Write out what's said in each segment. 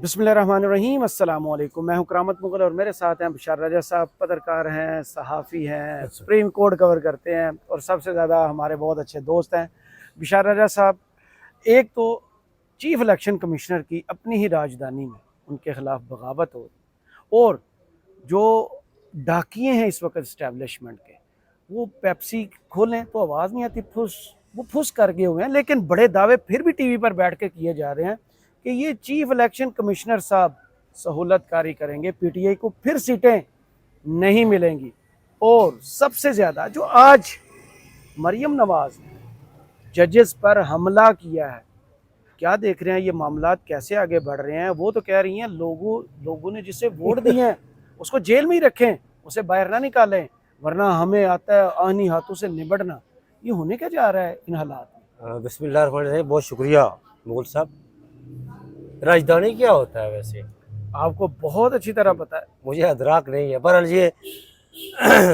बिस्मिल्लाहिर्रहमानिर्रहीम अस्सलाम वालेकुम। मैं हूं करामत मुगल और मेरे साथ हैं बशार राजा साहब। पत्रकार हैं, सहाफ़ी हैं, सुप्रीम कोर्ट कवर करते हैं और सबसे ज़्यादा हमारे बहुत अच्छे दोस्त हैं बशार राजा साहब। एक तो चीफ इलेक्शन कमिश्नर की अपनी ही राजधानी में उनके ख़िलाफ़ बगावत हो, और जो डाकिए हैं इस वक्त इस्टेब्लिशमेंट के, वो पेप्सी खोलें तो आवाज़ नहीं आती, वो फुस कर गए हुए हैं। लेकिन बड़े दावे फिर भी टीवी पर बैठ के किए जा रहे हैं कि ये चीफ इलेक्शन कमिश्नर साहब सहूलतकारी करेंगे, पीटीआई को फिर सीटें नहीं मिलेंगी। और सबसे ज़्यादा जो आज मरियम नवाज ने जजेस पर हमला किया है, क्या देख रहे हैं ये मामला कैसे आगे बढ़ रहे हैं। वो तो कह रही हैं लोगों ने जिसे वोट दिए हैं उसको जेल में ही रखें, उसे बाहर ना निकालें, वरना हमें आता है आनी हाथों से निबड़ना। ये होने क्या जा रहा है इन हालात में? बिस्मिल्लाहिर्रहमानिर्रहीम। बहुत शुक्रिया मुगल साहब। राजधानी क्या होता है वैसे? आपको बहुत अच्छी तरह पता है। मुझे अदराक नहीं है, पर ये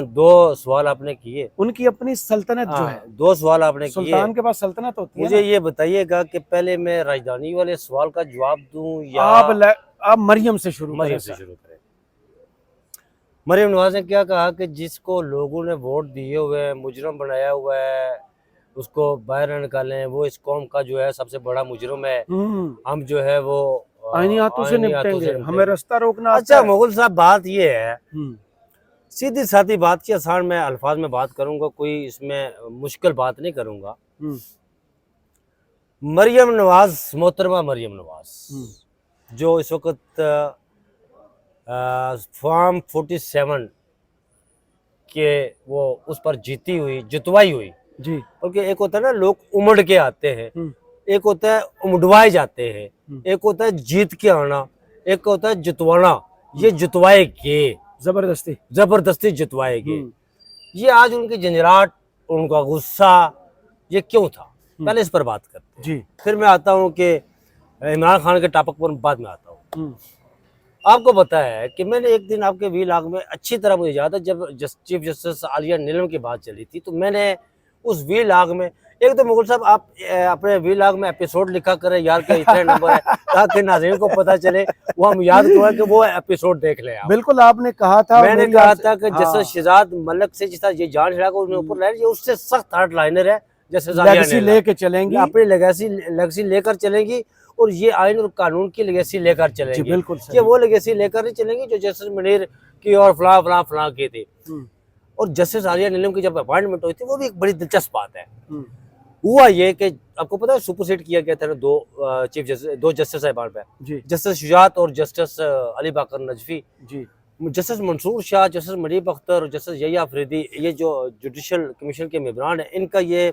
दो सवाल आपने किए। उनकी अपनी सल्तनत जो है, दो सवाल आपने किए। सुल्तान के पास सल्तनत होती है। मुझे ये बताइएगा कि पहले मैं राजधानी वाले सवाल का जवाब दूं या आप मरियम से शुरू करें। मरियम से शुरू करें। मरियम नवाज ने क्या कहा कि जिसको लोगों ने वोट दिए हुए हैं, मुजरम बनाया हुआ है, उसको बाहर न निकालें, वो इस कौम का जो है सबसे बड़ा मुजरम है। हम जो है वो आईनी हाथों से निपटेंगे, हमें रास्ता रोकना। अच्छा मुगल साहब, बात ये है, सीधी सादी बात की आसान मैं अल्फाज में बात करूंगा, कोई इसमें मुश्किल बात नहीं करूंगा। मरियम नवाज, मोहतरमा मरियम नवाज जो इस वक्त फॉर्म 47 के वो उस पर जितवाई हुई जी। क्योंकि एक होता है ना लोग उमड़ के आते हैं, एक होता है उमड़वाए जाते हैं, एक होता है जीत के आना, एक होता है जितवाना। ये जितवाए के जबरदस्ती जितवाएंगे। ये आज उनकी झंझराहट, उनका गुस्सा, ये क्यों था, पहले इस पर बात करते हैं जी। फिर मैं आता हूँ कि इमरान खान के टॉपिक पर बाद में आता हूँ। आपको पता है कि मैंने एक दिन आपके वीलाग में अच्छी तरह मुझे याद है, जब चीफ जस्टिस आलिया नीलम की बात चली थी, तो मैंने उस वीलाग में, एक तो मुगल साहब आप अपने वीलाग में एपिसोड लिखा करें यार के इतने नंबर है ताकि नाज़रीन को पता चले, वो हम याद करें कि वो एपिसोड देख लें। बिल्कुल आपने कहा था, मैंने कहा था कि जैसे शहजाद मलिक से जिस ये जान छिड़ा को ऊपर लाइन, ये उससे सख्त हार्ड लाइनर है, जैसे लेगेसी लेके चलेंगी, अपनी लेगेसी लेकर चलेंगी, और ये आइन और कानून की लेगेसी लेकर चलेंगी। बिल्कुल ये वो लेगेसी लेकर नहीं चलेंगी जो जस्टिस मुनीर की और फला की थी। और जस्टिस आलिया नीलम की जब अपॉइंटमेंट हुई थी, वो भी एक बड़ी दिलचस्प बात है। हुआ ये कि आपको पता है सुपरसीड किया गया था दो जस्टिस साहिबान पे, जस्टिस शुजात और जस्टिस अली बाकर नजफी जी। जस्टिस मंसूर शाह, जस्टिस मरीब अख्तर और जस्टिस यहिया अफरीदी, ये जो जुडिशल कमीशन के मेंबरान हैं, इनका ये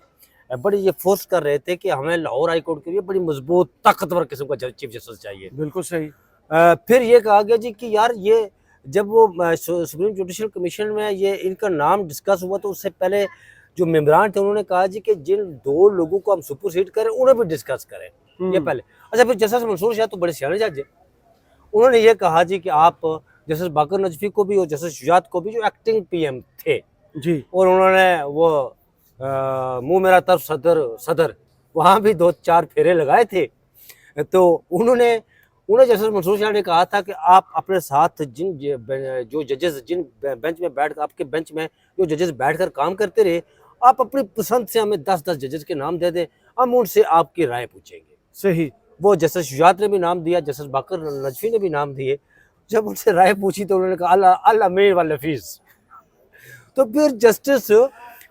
बड़ी ये फोर्स कर रहे थे कि हमें लाहौर हाई कोर्ट के लिए बड़ी मजबूत ताकतवर किस्म का चीफ जस्टिस चाहिए। बिल्कुल सही। फिर ये कहा गया जी कि यार ये जब वो सुप्रीम जुडिशल कमीशन में ये इनका नाम डिस्कस हुआ, तो उससे पहले जो मेंबरान थे उन्होंने कहा जी कि जिन दो लोगों को हम सुपरसीड करें उन्हें भी डिस्कस करें, ये पहले। अच्छा, फिर जस्टिस मंसूर शाह तो बड़े सियाने जज है, उन्होंने ये कहा जी कि आप जस्टिस बाकर नजफी को भी और जस्टिस शुजात को भी, जो एक्टिंग पीएम थे जी, और उन्होंने वो मुंह मेरा तरफ सदर वहाँ भी 2-4 फेरे लगाए थे। तो उन्हें जस्टिस मंसूर शाह ने कहा था कि आप अपने साथ जो जजेस जिन बेंच में बैठ आपके बेंच में जो जजेस बैठकर काम करते रहे, आप अपनी पसंद से हमें 10-10 जजेस के नाम दे दें, हम उनसे आपकी राय पूछेंगे। सही। वो जस्टिस शुजात ने भी नाम दिया, जस्टिस बाकर नजफी ने भी नाम दिए। जब उनसे राय पूछी तो उन्होंने कहा अल्लाह मेर व लफीज। तो फिर जस्टिस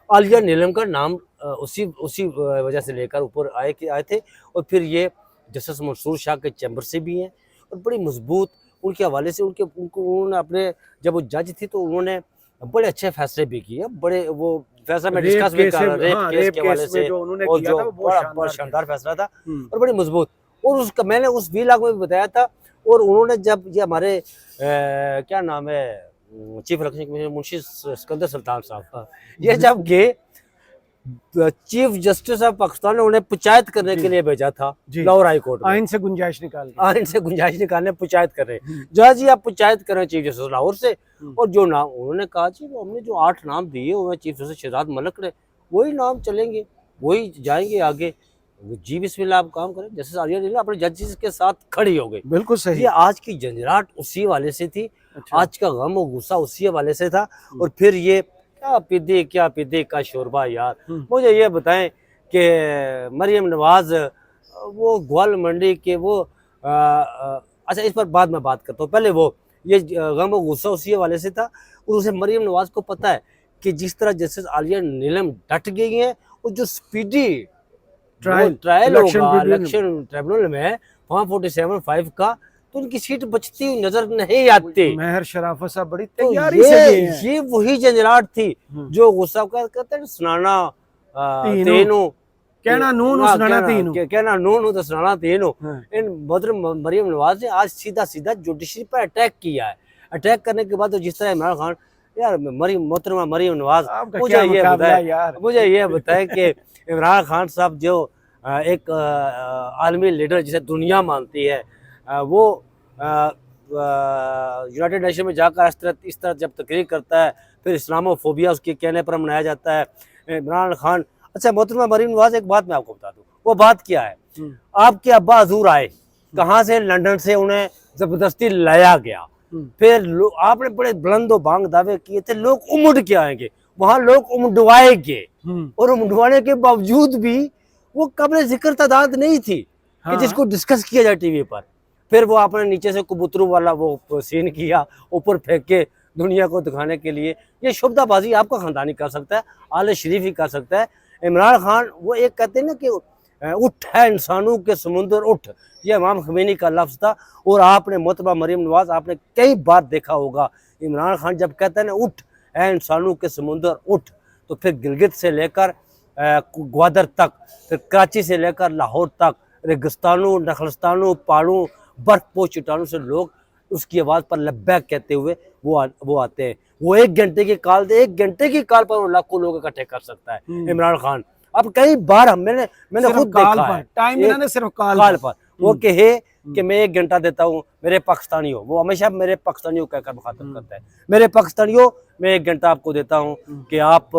आलिया नीलम का नाम उसी वजह से लेकर ऊपर आए थे। और फिर ये जस्टिस मंसूर शाह के चैम्बर से भी हैं और बड़ी मजबूत उनके हवाले से उन्होंने अपने, जब वो जज थी तो उन्होंने बड़े अच्छे फैसले भी किए। बड़े वो फैसला में डिस्कस भी कर रहे केस के हवाले से, और जो बड़ा शानदार फैसला था और बड़ी मजबूत। और उसका मैंने उस वीलाग में भी बताया था। और उन्होंने जब ये हमारे क्या नाम है chief election commissioner Munshi Sikandar Sultan sahab, ये जब गए चीफ जस्टिस ऑफ पाकिस्तान ने उन्हें पंचायत करने के लिए भेजा था लाहौर हाई कोर्ट में, आइन से गुंजाइश निकालने पंचायत कर रहे हैं। जज जी आप पंचायत करें चीफ जस्टिस लाहौर से। और जो नाम उन्होंने कहा जी वो हमने जो 8 नाम दिए हुए चीफ जस्टिस शहजाद मलिक ने, वही नाम चलेंगे, वही जाएंगे आगे। जी बिस्मिल्लाह आप काम करें। जस्टिस आलिया नीलम अपने जजेस के साथ खड़ी हो गई। बिल्कुल सही। ये आज की झंझनाहट उसी वाले से थी, अच्छा। आज का गम और गुस्सा उसी वाले से था। और फिर ये क्या पिद्दी का शोरबा यार। मुझे ये बताएं कि मरियम नवाज वो ग्वाल मंडी के वो अच्छा इस पर बाद में बात करता हूँ। पहले वो ये गम और गुस्सा उसी वाले से था। और उसे मरियम नवाज को पता है कि जिस तरह जस्टिस आलिया नीलम डट गई है और जो स्पीडी ट्रायल होगा इलेक्शन ट्रिब्यूनल में 147(5) का, तो उनकी सीट बचती हुई नजर नहीं आती। मेहर शराफत साहब बड़ी तो तैयारी से गए हैं। ये वही झंझनाहट थी जो गुस्सा कहते हैं सुनाना तीनों कहना नून सुनाना तीनों कहना नून तो सुनाना तीनों। इन मोहतरम मरियम नवाज ने आज सीधा सीधा जुडिशरी पर अटैक किया है। अटैक करने के बाद तो जिस तरह इमरान खान यार मोहतरमा मरियम नवाज मुझे ये बताए कि इमरान खान साहब जो एक आलमी लीडर जिसे दुनिया मानती है, वो यूनाइटेड नेशन में जाकर इस तरह जब तकरीर करता है, फिर इस्लामोफोबिया उसके कहने पर मनाया जाता है इमरान खान। अच्छा मोहतरमा मरियम नवाज, एक बात मैं आपको बता दूं, वो बात क्या है। आपके अब्बा हजूर आए कहाँ से, लंदन से, उन्हें जबरदस्ती लाया गया। फिर आपने बड़े बुलंद बांग दावे किए थे लोग उमड़ के आएंगे, वहां लोग उमड़वाएंगे, और उमड़वाने के बावजूद भी वो काबिल जिक्र तादाद नहीं थी कि जिसको डिस्कस किया जाए टीवी पर। फिर वो आपने नीचे से कबूतरों वाला वो सीन किया, ऊपर फेंक के दुनिया को दिखाने के लिए। ये शुभदाबाजी आपका खानदानी कर सकता है, आले शरीफ ही कर सकता है। इमरान खान वो एक कहते हैं ना कि उठ है इंसानों के समुंदर उठ, ये इमाम खमैनी का लफ्ज़ था। और आपने मोहतरमा मरियम नवाज आपने कई बार देखा होगा, इमरान खान जब कहते हैं ना उठ है इंसानों के समुंदर उठ, तो फिर गिलगित से लेकर ग्वादर तक, फिर कराची से लेकर लाहौर तक, रेगिस्तानों, नखलस्तानों, पहाड़ों, बर्फपोश चट्टानों से लोग उसकी आवाज़ पर लब्बैक कहते हुए वो आते हैं। वो एक घंटे की कॉल पर वो लाखों लोग इकट्ठे कर सकता है इमरान खान। अब कई बार मैंने खुद देखा है, टाइम सिर्फ कॉल पर वो कहे कि मैं 1 घंटा देता हूँ मेरे पाकिस्तानियों, वो हमेशा मेरे पाकिस्तानियों कहकर मुखातब करता है, मेरे पाकिस्तानियों मैं 1 घंटा आपको देता हूँ कि आप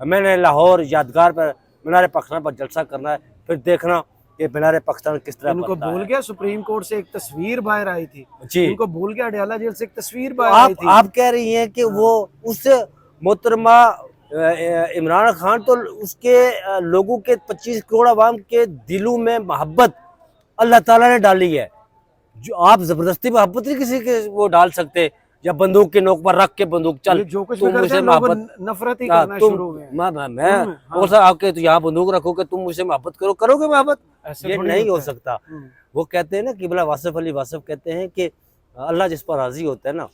मैंने लाहौर यादगार पर मीनार पाकिस्तान पर जलसा करना है, फिर देखना कि मीनार पाकिस्तान किस तरह उनको भूल गया। सुप्रीम कोर्ट से एक तस्वीर बाहर आई थी जी, उनको भूल गया। अडयाला जेल से एक तस्वीर बाहर आई थी। आप कह रही हैं कि वो उस मोहतरमा इमरान खान तो उसके लोगों के 25 करोड़ आवाम के दिलों में मोहब्बत अल्लाह ताला ने डाली है। जो आप जबरदस्ती मोहब्बत नहीं किसी के वो डाल सकते, या बंदूक के नोक पर रख के बंदूक चल जो कुछ तुम मुझसे मोहब्बत नफरत ही करना शुरू हुए। मैं आपके तो यहाँ बंदूक रखो कि तुम मुझसे मोहब्बत करोगे मोहब्बत, ये नहीं हो सकता। वो कहते हैं ना किबला वासिफ अली वासिफ कहते हैं कि अल्लाह जिस पर राजी होता है ना,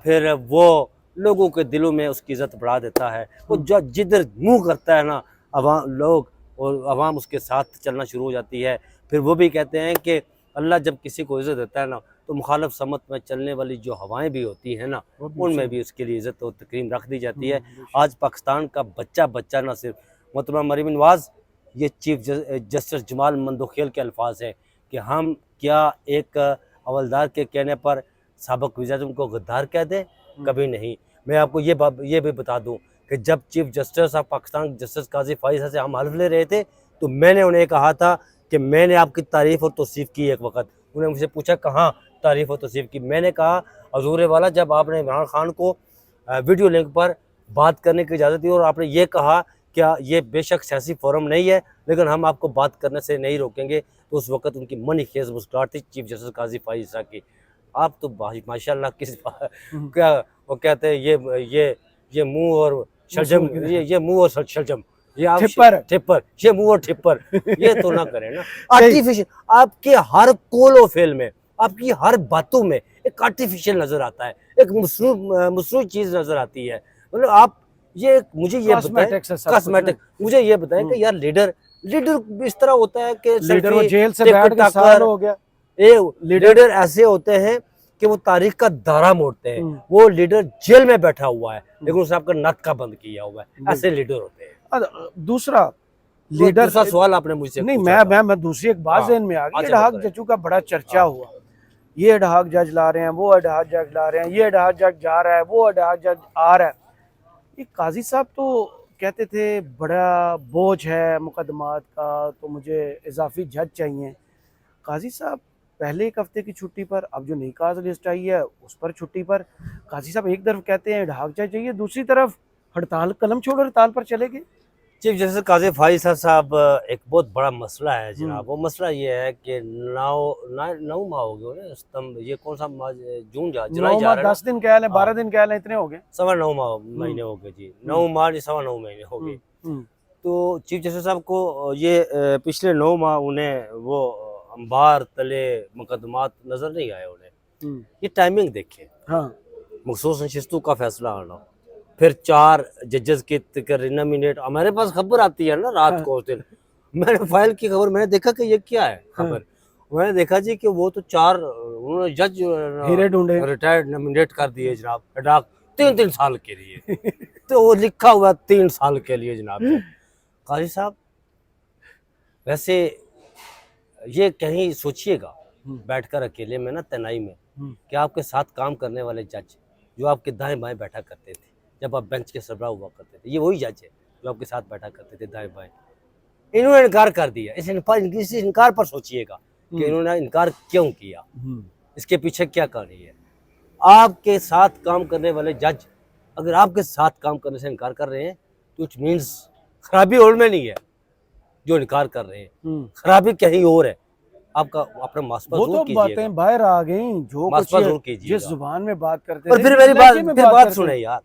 फिर वो लोगों के दिलों में उसकी इज्जत बढ़ा देता है। वो जो जिधर मुंह करता है ना अवाम लोग और अवाम उसके साथ चलना शुरू हो जाती है। फिर वो भी कहते हैं कि अल्लाह जब किसी को इज्जत देता है ना, तो मुखालफ समत में चलने वाली जो हवाएं भी होती हैं ना, उनमें भी उसके लिए इज्जत और तकरीम रख दी जाती है। आज पाकिस्तान का बच्चा ना सिर्फ मोहतरमा मरियम नवाज, ये चीफ जस्टिस जमाल मंदोखेल के अल्फाज हैं कि हम क्या एक हवलदार के कहने पर साबिक वज़ीर आज़म को गद्दार कह दें, कभी नहीं। मैं आपको ये भी बता दूं कि जब chief justice of Pakistan justice Qazi Faez से हम हल्फ ले रहे थे, तो मैंने उन्हें कहा था कि मैंने आपकी तारीफ़ और तौसीफ़ की। एक वक्त उन्हें मुझसे पूछा कहाँ तारीफ़ और तौसीफ़ की, मैंने कहा हजूर वाला जब आपने इमरान खान को वीडियो लिंक पर बात करने की इजाज़त दी और आपने ये कहा क्या ये बेशक सियासी फोरम नहीं है लेकिन हम आपको बात करने से नहीं रोकेंगे, तो उस वक्त उनकी मन खेज मुस्कुराहट थी चीफ जस्टिस काजी फाइज की। आप तो माशाल्लाह किस क्या वो कहते हैं ये मुंह और शलजम, ये मुंह और शलजम, ये आप ठिप्पर, ये मुंह और ठिप्पर, ये तो ना करें ना। आर्टिफिशियल आपके हर कोलो फेल में, आपकी हर बातों में एक आर्टिफिशियल नजर आता है, एक मसनू चीज नजर आती है। मतलब आप ये मुझे ये बताएं कॉस्मेटिक, मुझे ये बताएं कि यार लीडर इस तरह होता है कि लीडर जेल से बैठ के साल हो गया। लीडर ऐसे होते हैं कि वो तारीख का दायरा मोड़ते हैं। वो लीडर जेल में बैठा हुआ है लेकिन उसने आपका नक का बंद किया हुआ है, ऐसे लीडर होते हैं। दूसरा लीडर सवाल आपने मुझसे नहीं, मैं दूसरी एक बात ज़हन में आ गई। एडहॉक जजों का बड़ा चर्चा हुआ, ये एडहॉक जज ला रहे हैं, वो एडहॉक जज ला रहे हैं, ये एडहॉक जज जा रहा है, वो एडहॉक जज आ रहा है। ये काजी साहब तो कहते थे बड़ा बोझ है मुकदमात का, तो मुझे इजाफी जज चाहिए। काजी साहब पहले एक हफ्ते की छुट्टी पर, अब जो नई काज लिस्ट आई है उस पर छुट्टी पर। काजी साहब एक तरफ कहते हैं ढाक जज चाहिए, दूसरी तरफ हड़ताल, कलम छोड़ हड़ताल पर चले गए। चीफ जस्टिस काजी फाइज साहब, एक बहुत बड़ा मसला है जनाब। वो मसला ये है कि 9 माह हो गए ना सितंबर, ये कौन सा माह, जून जुलाई 9 जा माह रहा है 10 दिन कह लें, 12 दिन कह लें, इतने हो गए। 9.25 माह महीने हो गए जी, 9 माह नहीं 9.25 महीने हो गए। हम्म, तो चीफ जस्टिस साहब को ये पिछले 9 माह उन्हें वो अंबार तले मुकदमात नजर नहीं आए उन्हें। हम्म, ये टाइमिंग देखें, हाँ मखसूस नशिस्तों का फैसला आना, फिर 4 जजेस के नॉमिनेट। हमारे पास खबर आती है ना रात को, उस दिन मैंने फाइल की खबर, मैंने देखा कि ये क्या है खबर। मैंने देखा जी कि वो तो 4 उन्होंने जज हीरे ढूंढे। रिटायर्ड नॉमिनेट कर दिए जनाब, अडाक 3 साल के लिए। तो वो लिखा हुआ 3 साल के लिए जनाब। काजी साहब वैसे ये कहीं सोचिएगा बैठकर अकेले में ना तनाई में, कि आपके साथ काम करने वाले जज जो आपके दाएं बाएं बैठा करते थे जब आप बेंच के सरबराह हुआ करते थे, ये वही जज है जो आपके साथ बैठा करते थे दाएं बाएं। इन्होंने इनकार कर दिया। इस इनकार पर सोचिएगा कि इन्होंने इनकार क्यों किया, इसके पीछे क्या कहानी है। आपके साथ काम करने वाले जज अगर आपके साथ काम करने से इनकार कर रहे हैं तो इट मीन्स खराबी उनमें नहीं है जो इनकार कर रहे हैं, खराबी कहीं और है। आपका अपना मास्पर वो तो बातें बाहर आ गई, जो कुछ जिस जुबान में बात करते और फिर मेरी बात सुने यार।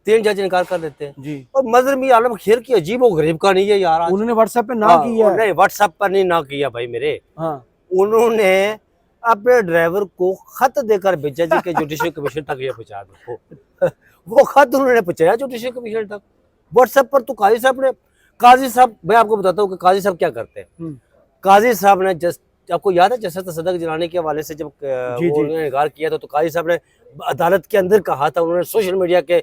3 जज इनकार कर देते हैं जी। और मजर मियां आलम खैर की अजीब व गरीब का नहीं है यार। उन्होंने व्हाट्सएप पे ना किया, नहीं व्हाट्सएप पर नहीं ना किया भाई मेरे। हाँ उन्होंने अपने ड्राइवर को खत देकर भेजा जी के जुडिशल कमीशन तक ये पहुंचा दो। वो खत उन्होंने पहुंचाया जुडिशल कमीशन तक व्हाट्सएप पर। तो काजी साहब मैं आपको बताता हूँ कि काजी साहब क्या करते हैं। काजी साहब ने आपको याद है जसरत सदक जलाने के हवाले से जब उन्होंने इनकार किया था, तो काजी साहब ने अदालत के अंदर कहा था, उन्होंने सोशल मीडिया के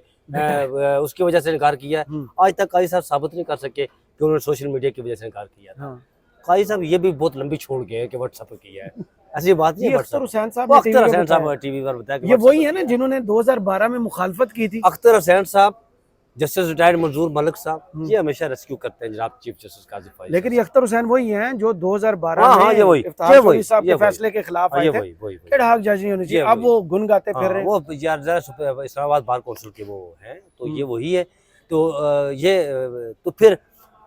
उसकी वजह से इनकार किया। आज तक काजी साहब साबित नहीं कर सके कि उन्होंने सोशल मीडिया की वजह से इनकार किया था। काजी साहब ये भी बहुत लंबी छोड़ गए कि व्हाट्सएप पर किया है, ऐसी बात नहीं है। अख्तर हुसैन साहब टीवी पर बताया, ये वही है ना जिन्होंने 2012 में मुखालफत की थी। अख्तर हुसैन साहब, जस्टिस रिटायर्ड मंजूर मलिक साहब, ये हमेशा रेस्क्यू करते हैं जनाब चीफ जस्टिस काजी फाइज। लेकिन ये अख्तर हुसैन वही हैं जो 2012 में इफ्तिखार साहब के फैसले के खिलाफ आए थे कि ढाक जज नहीं होनी चाहिए। अब वो गुन गाते फिर रहे हैं। वो यार जरा इस्लामाबाद बार काउंसिल के वो हैं, तो ये वही है। तो ये तो फिर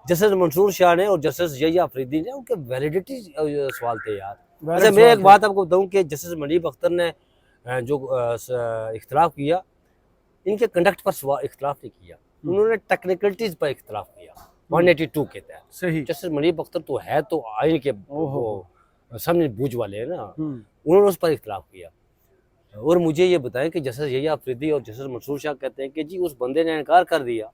जस्टिस मंसूर शाह ने और जस्टिस यहिया अफरीदी ने उनके वैलिडिटी सवाल थे यार। वैसे मैं एक बात आपको बताऊं कि जस्टिस मुनीब अख्तर ने जो इख्तिलाफ किया, इनके कंडक्ट पर इख्तिलाफ नहीं किया, उन्होंने टेक्निकलिटीज पर इख्तिलाफ किया 182 के तहत। सही। जस्टिस मुनीब अख्तर तो है तो आइन के समझ बूझ वाले है ना, उन्होंने उस पर इख्तिलाफ किया। और मुझे ये बताएं कि जस्टिस यहिया अफरीदी और जस्टिस मंसूर शाह कहते हैं कि जी उस बंदे ने इनकार कर दिया,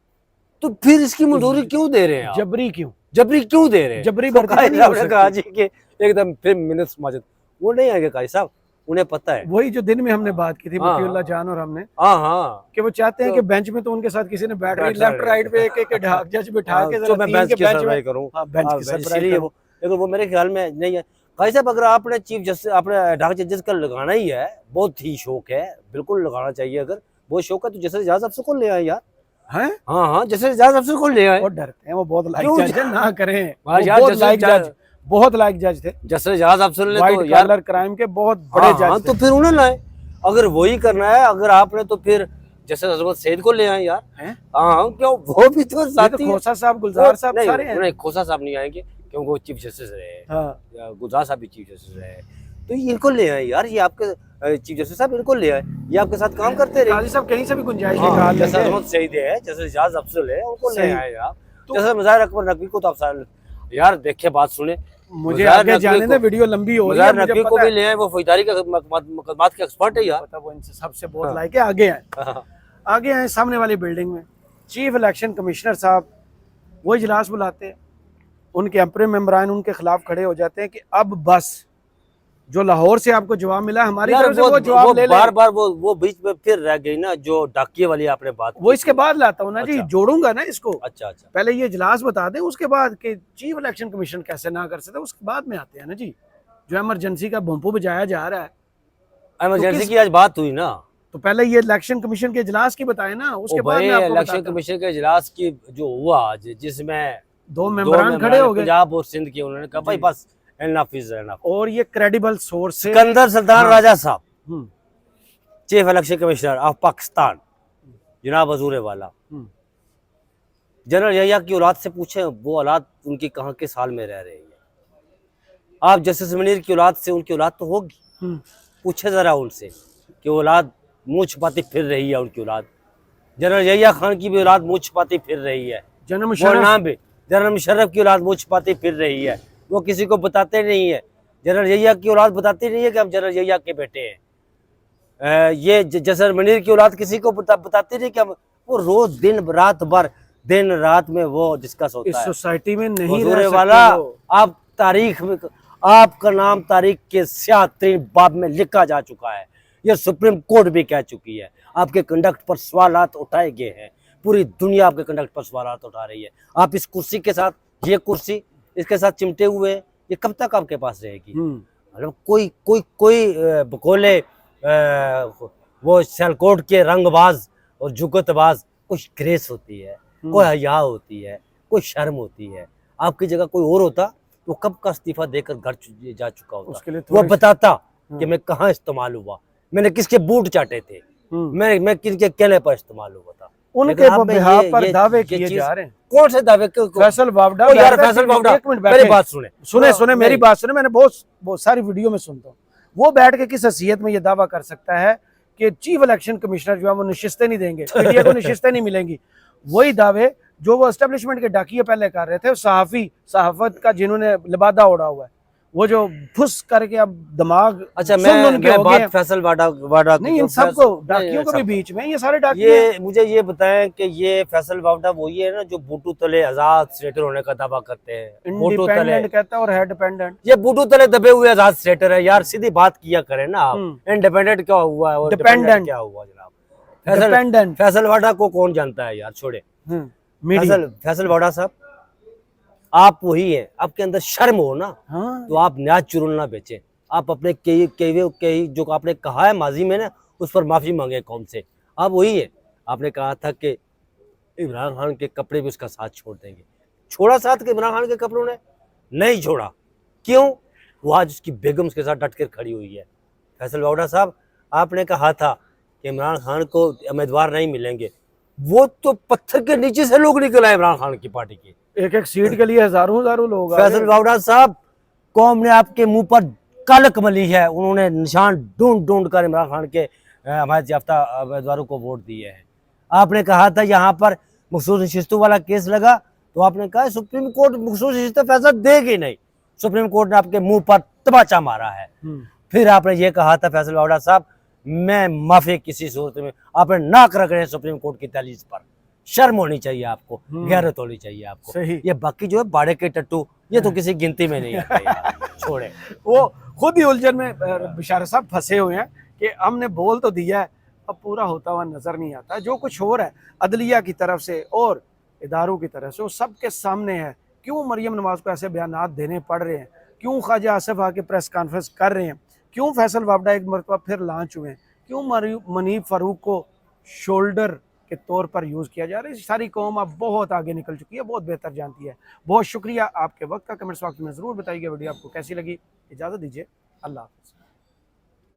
तो फिर इसकी मंजूरी क्यों दे रहे हैं? जबरी क्यों दे रहे हैं? जबरी कहा जी के एकदम फिर मिनट माजिद वो नहीं आएंगे काजी साहब, उन्हें पता है। वही जो दिन में हमने बात की थी मतीउल्लाह जान और हमने, कि वो चाहते हैं कि बेंच में तो उनके साथ किसी ने बैठ लेफ्ट राइट पे एक ढाक जज बिठा के जो मैं बेंच की सरबराही करूं, लेकिन वो मेरे ख्याल में नहीं है। काजी साहब अगर आपने चीफ जस्टिस आपने ढाक जजेस का लगाना ही है, बहुत ही शौक है, बिल्कुल लगाना चाहिए। अगर वो शौक है तो जस्टिस एजाज अफसर को ले आए यार। हैं? हाँ जस्टिस एजाज अफसर को ले आए। वो डरते हैं, वो बहुत लाइक जज है, ना करें। बहुत लाइक जज थे जस्टिस एजाज अफसर ने, तो यार क्राइम के बहुत बड़े जज थे। तो फिर उन्हें लाए। अगर वही करना है अगर आपने, तो फिर जस्टिस अजमत सैयद को ले आए यार। हाँ क्यों, वो भी तो साथी है। खोसा साहब, गुलजार साहब सारे हैं। नहीं खोसा साहब नहीं आएंगे क्योंकि वो चीफ जस्टिस रहे, गुलजार साहब भी चीफ जस्टिस रहे, तो इनको ले आए यार। ये आपके चीफ जस्टिस साहब इनको ले आए, ये आपके साथ काम करते रहे। काजी साहब कहीं से भी गुंजाइश निकाल लेंगे। जस्टिस अजमत सैयद है, जस्टिस एजाज अफजल है, उनको ले आए यार। जैसे मुज़ाहिर अकबर नकवी को तो आप यार देखिए बात सुने, मुझे आगे जाने दे, वीडियो लंबी हो रही है। मुझे नकवी को भी ले आए, वो फौजदारी के मुकदमात के एक्सपर्ट है यार। पता वो इनसे सबसे बहुत लाइक है। आगे आए सामने वाली बिल्डिंग में चीफ इलेक्शन कमिश्नर साहब वो इजलास बुलाते हैं, उनके एम्परे मेंबरान उनके खिलाफ खड़े हो जाते हैं कि अब बस जो लाहौर से आपको जवाब मिला हमारी तरफ से वो जवाब ले ले। बार वो बीच में फिर रह गई ना जो डाकिये वाली आपने बात, वो इसके बाद लाता हूँ ना जी, जोड़ूंगा ना इसको। अच्छा पहले ये इजलास बता दें, उसके बाद कि चीफ इलेक्शन कमीशन कैसे ना कर सकते, उसके बाद में आते हैं ना जी। जो इमरजेंसी का भोंपू बजाया जा रहा है, इमरजेंसी की आज बात हुई ना, तो पहले ये इलेक्शन कमीशन के इजलास की बताए ना, उसके ओ बाद भाई मैं आपको इलेक्शन बताता हूँ। कमीशन के इजलास की जो हुआ आज, जिसमें दो मेंबरान खड़े हो गए पंजाब और सिंध के, उन्होंने कहा भाई जी। बस एनफ इज एनफ। और ये क्रेडिबल सोर्स से सिकंदर सुल्तान हाँ। Raja sahab, hmm, chief election commissioner of Pakistan, जनाब हजूर वाला, हम्म, जनरल यहिया की औलाद से पूछे वो औलाद उनकी कहाँ के साल में रह रही है। आप जस्टिस मुनीर की औलाद से, उनकी औलाद तो होगी, हम्म। पूछे जरा उनसे कि औलाद मुंह छुपाती फिर रही है उनकी औलाद। जनरल यहिया खान की भी औलाद मुंह छुपाती फिर रही है। जनरल वो मुशर्रफ नाम भी जनरल मुशर्रफ की औलाद मुंह छुपाती फिर रही है। वो किसी को बताते नहीं है। जनरल यहिया की औलाद बताती नहीं है कि हम जनरल यहिया के बेटे हैं। ये जसर मुनीर की औलाद किसी को बताती नहीं कि हम, वो रोज दिन रात भर, दिन रात में वो डिस्कस इस होता है। सोसाइटी में नहीं हुजूर रह सकते वाला, वो। आप तारीख में, आपका नाम तारीख के स्याह तरीन बाब में लिखा जा चुका है। ये सुप्रीम कोर्ट भी कह चुकी है। आपके कंडक्ट पर सवालात उठाए गए हैं। पूरी दुनिया आपके कंडक्ट पर सवालात उठा रही है। आप इस कुर्सी के साथ, ये कुर्सी इसके साथ चिमटे हुए, ये कब तक आपके पास रहेगी? मतलब कोई कोई कोई बकोले वो सियालकोट के रंगबाज और जुगतबाज, कुछ ग्रेस होती है, कोई हया होती है, कोई शर्म होती है। आपकी जगह कोई और होता तो कब का इस्तीफा देकर घर जा चुका उसके लिए होता। वो थोड़ी- बताता कि मैं कहाँ इस्तेमाल हुआ, मैंने किसके बूट चाटे थे, मैं किसके कहने पर इस्तेमाल हुआ था। उनके बिहाफ पर दावे किए चीज जा रहे हैं। कौन से दावे? फैसल बावड़ा, ओ यार फैसल बावड़ा, एक मिनट मेरी बैठे, बात सुने सुने मेरी बात सुने, मैंने बहुत सारी वीडियो में सुनता हूँ। वो बैठ के किस हैसियत में ये दावा कर सकता है कि चीफ इलेक्शन कमिश्नर जो है वो नशिस्तें नहीं देंगे, मीडिया को नशिस्तें नहीं मिलेंगी। वही दावे जो वो एस्टेब्लिशमेंट के डाकिये पहले कर रहे थे, सहाफत का जिन्होंने लिबादा ओढ़ा हुआ है, वो जो फुस करके अब दिमाग अच्छा सुन उनके मैं हो बात गए। फैसल वाडा नहीं, इन सबको डाकियों को भी बीच में, ये सारे डाकिये ये मुझे ये बताएं कि ये फैसल वावड़ा वही है ना जो बूटू तले आजाद स्टेटर होने का दावा करते हैं? बूटू तले इंडिपेंडेंट कहता है और है डिपेंडेंट। ये बूटू तले दबे हुए आजाद स्टेटर है यार, सीधी बात किया करें ना आप। इंडिपेंडेंट क्या हुआ और डिपेंडेंट क्या हुआ जनाब? डिपेंडेंट फैसल वाडा को कौन जानता है यार, छोड़े। फैसल वाडा साहब, आप वही है, आपके अंदर शर्म हो ना, हाँ। तो आप न्याज चुरुल ना बेचे। आप अपने कई जो आपने कहा है माजी में ना, उस पर माफी मांगे कौम से। आप वही है, आपने कहा था कि इमरान खान के कपड़े भी उसका साथ छोड़ देंगे। छोड़ा साथ के इमरान खान के कपड़ों ने? नहीं छोड़ा। क्यों? वो आज उसकी बेगम के साथ डट कर खड़ी हुई है। फैसल वावड़ा साहब, आपने कहा था कि इमरान खान को उम्मीदवार नहीं मिलेंगे, वो तो पत्थर के नीचे से लोग निकल आए इमरान खान की पार्टी के। एक एक सीट के लिए हजारों लोग। फैसल वावड़ा साहब, कौम ने आपके मुंह पर कालक मली है। उन्होंने निशान ढूंढ कर इमरान खान के हमायत याफ्ता उम्मीदवारों को वोट दिए हैं। आपने कहा था यहाँ पर मखसूस नशिस्तों वाला केस लगा, तो आपने कहा सुप्रीम कोर्ट मखसूस नशिस्तें फैसला देगी नहीं। सुप्रीम कोर्ट ने आपके मुंह पर तमाचा मारा है। फिर आपने ये कहा था फैसल वावड़ा साहब, मैं माफी किसी सूरत में, आपने नाक रख रहे हैं सुप्रीम कोर्ट की दहलीज पर। शर्म होनी चाहिए आपको, गैरत होनी चाहिए आपको। सही। ये बाकी जो है बाड़े के टट्टू, ये तो किसी गिनती में नहीं आते यार, छोड़े। वो खुद ही उलझन में बिशारा साहब फंसे हुए हैं कि हमने बोल तो दिया है, अब पूरा होता हुआ नजर नहीं आता। जो कुछ हो रहा है अदलिया की तरफ से और इदारों की तरफ से, वो सबके सामने है। क्यों मरियम नवाज को ऐसे बयानात देने पड़ रहे हैं? क्यों ख्वाजा आसिफ आके प्रेस कॉन्फ्रेंस कर रहे हैं? क्यों फैसल वावड़ा एक मरतबा फिर लॉन्च हुए हैं? क्यों मनीब फारूक को शोल्डर के तौर पर यूज़ किया जा रहा है? सारी कौम अब बहुत आगे निकल चुकी है, बहुत बेहतर जानती है। बहुत शुक्रिया आपके वक्त का। कमेंट्स बॉक्स में ज़रूर बताइएगा वीडियो आपको कैसी लगी। इजाज़त दीजिए, अल्लाह हाफ़िज़।